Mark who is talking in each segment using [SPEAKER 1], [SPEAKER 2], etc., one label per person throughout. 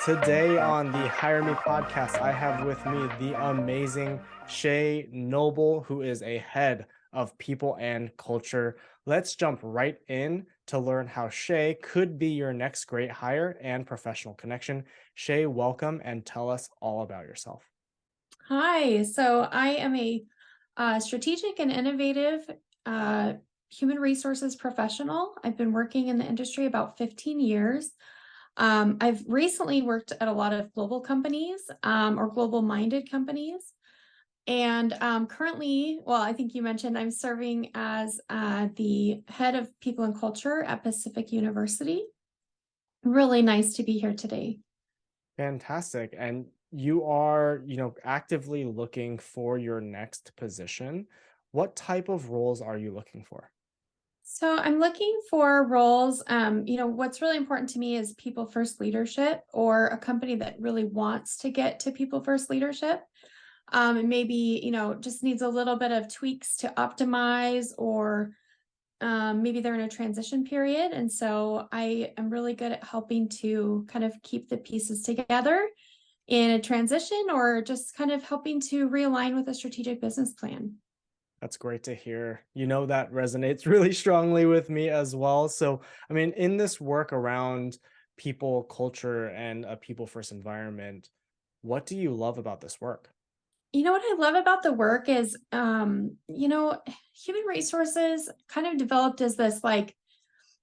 [SPEAKER 1] Today on the Hire Me podcast, I have with me the amazing Shae Noble, who is a head of people and culture. Let's jump right in to learn how Shae could be your next great hire and professional connection. Shae, welcome and tell us all about yourself.
[SPEAKER 2] Hi, so I am a strategic and innovative uh, human resources professional. I've been working in the industry about 15 years. I've recently worked at a lot of global companies or global minded companies. And currently, well, I think you mentioned I'm serving as the head of people and culture at Pacific University. Really nice to be here today.
[SPEAKER 1] Fantastic. And you are, actively looking for your next position. What type of roles are you looking for?
[SPEAKER 2] So I'm looking for roles. What's really important to me is people first leadership or a company that really wants to get to people first leadership. And maybe, just needs a little bit of tweaks to optimize or maybe they're in a transition period. And so I am really good at helping to kind of keep the pieces together in a transition or just kind of helping to realign with a strategic business plan.
[SPEAKER 1] That's great to hear. That resonates really strongly with me as well. So, in this work around people, culture, and a people first environment, what do you love about this work?
[SPEAKER 2] What I love about the work is, human resources kind of developed as this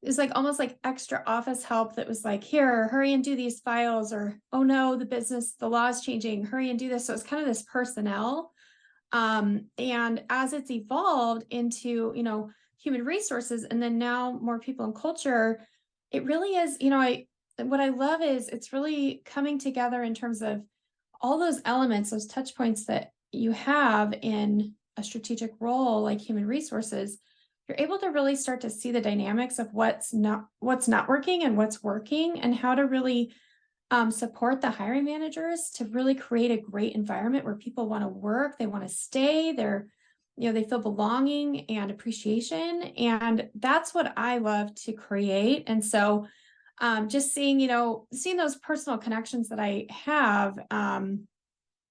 [SPEAKER 2] it's like almost like extra office help that was like, here, hurry and do these files, or oh no, the law is changing, hurry and do this. So it's kind of this personnel. And as it's evolved into, human resources, and then now more people and culture, it really is, what I love is it's really coming together in terms of all those elements, those touch points that you have in a strategic role like human resources. You're able to really start to see the dynamics of what's not working and what's working, and how to really support the hiring managers to really create a great environment where people want to work, they want to stay, they feel belonging and appreciation. And that's what I love to create. And so just seeing those personal connections that I have,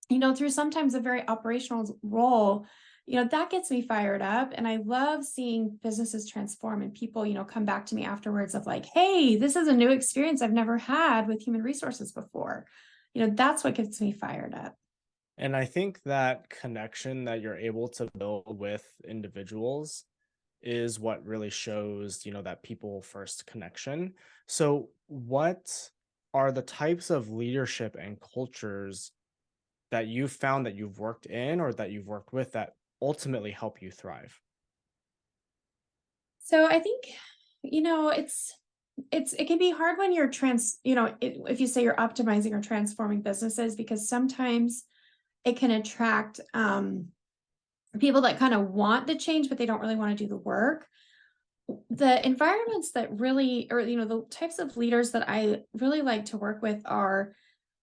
[SPEAKER 2] through sometimes a very operational role, that gets me fired up. And I love seeing businesses transform and people, come back to me afterwards of like, hey, this is a new experience I've never had with human resources before. That's what gets me fired up.
[SPEAKER 1] And I think that connection that you're able to build with individuals is what really shows, that people first connection. So, what are the types of leadership and cultures that you've found that you've worked in or that you've worked with that ultimately help you thrive?
[SPEAKER 2] So I think, it can be hard when you're if you say you're optimizing or transforming businesses, because sometimes it can attract people that kind of want the change, but they don't really want to do the work. The environments that really, or, the types of leaders that I really like to work with are,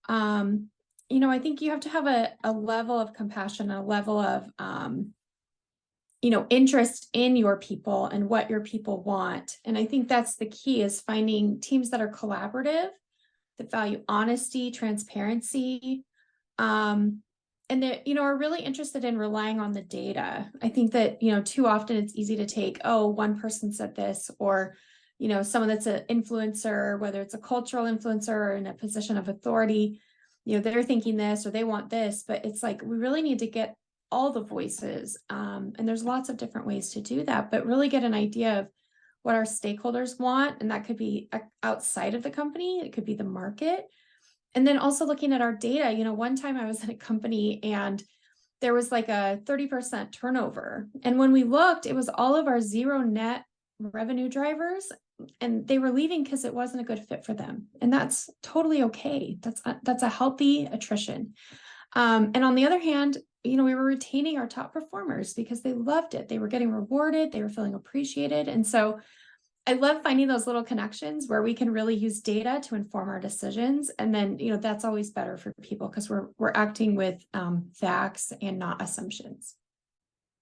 [SPEAKER 2] I think you have to have a level of compassion, a level of, interest in your people and what your people want. And I think that's the key, is finding teams that are collaborative, that value honesty, transparency, and that, are really interested in relying on the data. I think that, too often it's easy to take, oh, one person said this, or, someone that's an influencer, whether it's a cultural influencer or in a position of authority, they're thinking this or they want this, but it's like, we really need to get all the voices. And there's lots of different ways to do that, but really get an idea of what our stakeholders want. And that could be outside of the company, it could be the market. And then also looking at our data. One time I was in a company and there was like a 30% turnover. And when we looked, it was all of our zero net revenue drivers, and they were leaving because it wasn't a good fit for them. And that's totally okay. That's a healthy attrition. And on the other hand, we were retaining our top performers because they loved it. They were getting rewarded. They were feeling appreciated. And so I love finding those little connections where we can really use data to inform our decisions. And then, that's always better for people because we're acting with facts and not assumptions.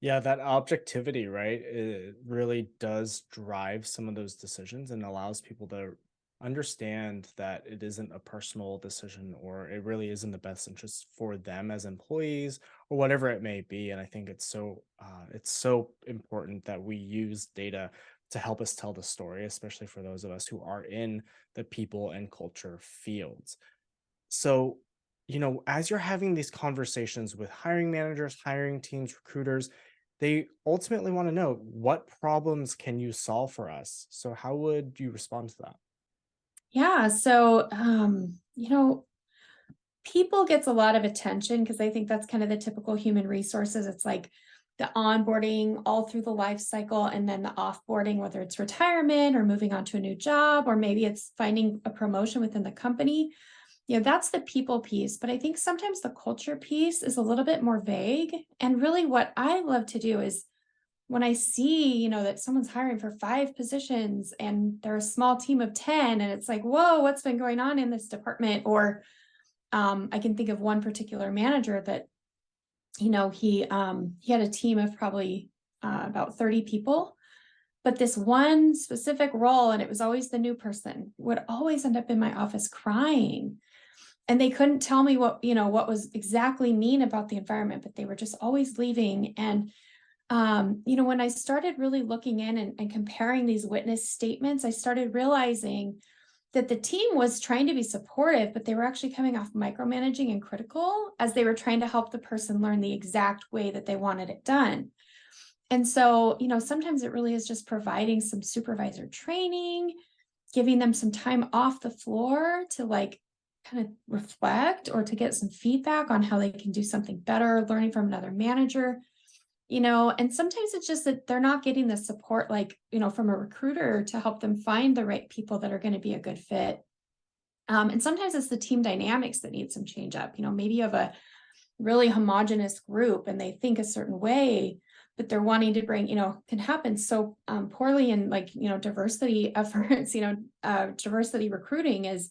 [SPEAKER 1] Yeah, that objectivity, right? It really does drive some of those decisions and allows people to understand that it isn't a personal decision, or it really is in the best interest for them as employees, or whatever it may be. And I think it's so important that we use data to help us tell the story, especially for those of us who are in the people and culture fields. So, as you're having these conversations with hiring managers, hiring teams, recruiters, they ultimately want to know, what problems can you solve for us? So, how would you respond to that?
[SPEAKER 2] Yeah. So, people gets a lot of attention because I think that's kind of the typical human resources. It's like the onboarding all through the life cycle and then the offboarding, whether it's retirement or moving on to a new job, or maybe it's finding a promotion within the company. That's the people piece. But I think sometimes the culture piece is a little bit more vague. And really, what I love to do is when I see, that someone's hiring for 5 positions and they're a small team of 10, and it's like, whoa, what's been going on in this department? Or I can think of one particular manager that, he had a team of probably about 30 people, but this one specific role, and it was always the new person, would always end up in my office crying. And they couldn't tell me what was exactly mean about the environment, but they were just always leaving. And when I started really looking in and comparing these witness statements, I started realizing that the team was trying to be supportive, but they were actually coming off micromanaging and critical as they were trying to help the person learn the exact way that they wanted it done. And so, sometimes it really is just providing some supervisor training, giving them some time off the floor to like kind of reflect or to get some feedback on how they can do something better, learning from another manager. And sometimes it's just that they're not getting the support, like, from a recruiter to help them find the right people that are going to be a good fit. And sometimes it's the team dynamics that need some change up. Maybe you have a really homogenous group and they think a certain way, but they're wanting to bring, can happen so poorly in like, diversity efforts, diversity recruiting is,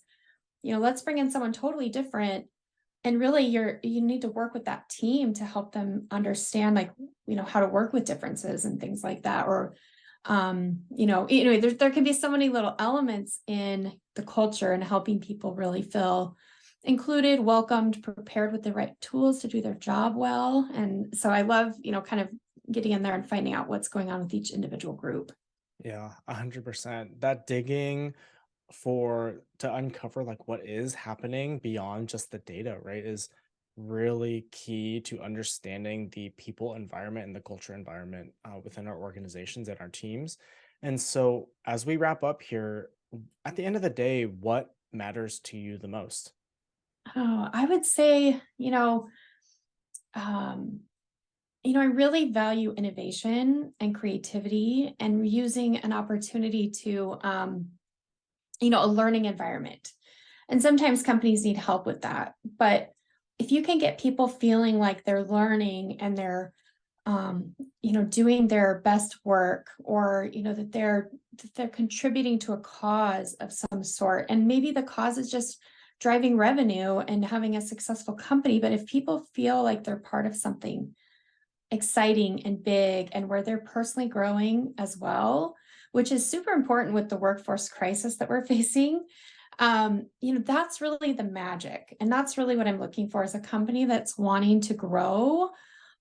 [SPEAKER 2] let's bring in someone totally different. And really you need to work with that team to help them understand, like, how to work with differences and things like that. Or anyway, there can be so many little elements in the culture and helping people really feel included, welcomed, prepared with the right tools to do their job well. And so I love, kind of getting in there and finding out what's going on with each individual group.
[SPEAKER 1] Yeah, 100%. That digging to uncover like what is happening beyond just the data, right, is really key to understanding the people environment and the culture environment within our organizations and our teams. And so, as we wrap up here, at the end of the day, what matters to you the most?
[SPEAKER 2] Oh, I would say, um, I really value innovation and creativity and using an opportunity to, a learning environment. And sometimes companies need help with that. But if you can get people feeling like they're learning and they're, doing their best work, or, that they're contributing to a cause of some sort, and maybe the cause is just driving revenue and having a successful company. But if people feel like they're part of something exciting and big and where they're personally growing as well, which is super important with the workforce crisis that we're facing. That's really the magic. And that's really what I'm looking for, is a company that's wanting to grow,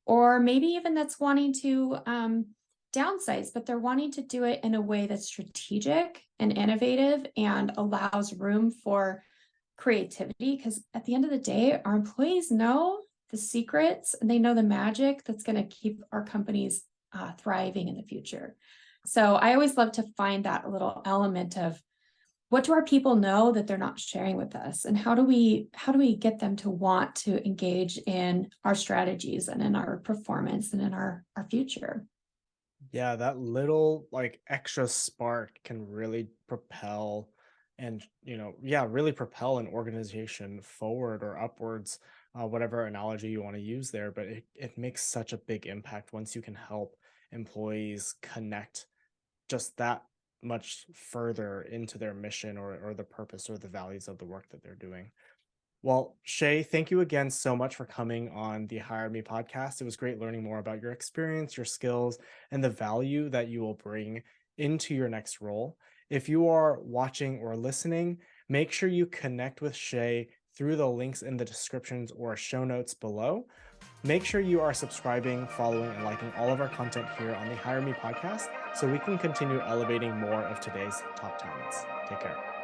[SPEAKER 2] or maybe even that's wanting to downsize, but they're wanting to do it in a way that's strategic and innovative and allows room for creativity. Because at the end of the day, our employees know the secrets and they know the magic that's going to keep our companies thriving in the future. So I always love to find that little element of, what do our people know that they're not sharing with us, and how do we get them to want to engage in our strategies and in our performance and in our future.
[SPEAKER 1] Yeah, that little like extra spark can really propel and, yeah, really propel an organization forward or upwards, whatever analogy you want to use there. But it makes such a big impact once you can help employees connect just that much further into their mission, or the purpose or the values of the work that they're doing. Well, Shay, thank you again so much for coming on the Hire Me podcast. It was great learning more about your experience, your skills, and the value that you will bring into your next role. If you are watching or listening, make sure you connect with Shae through the links in the descriptions or show notes below. Make sure you are subscribing, following, and liking all of our content here on the Hire Me podcast so we can continue elevating more of today's top talents. Take care.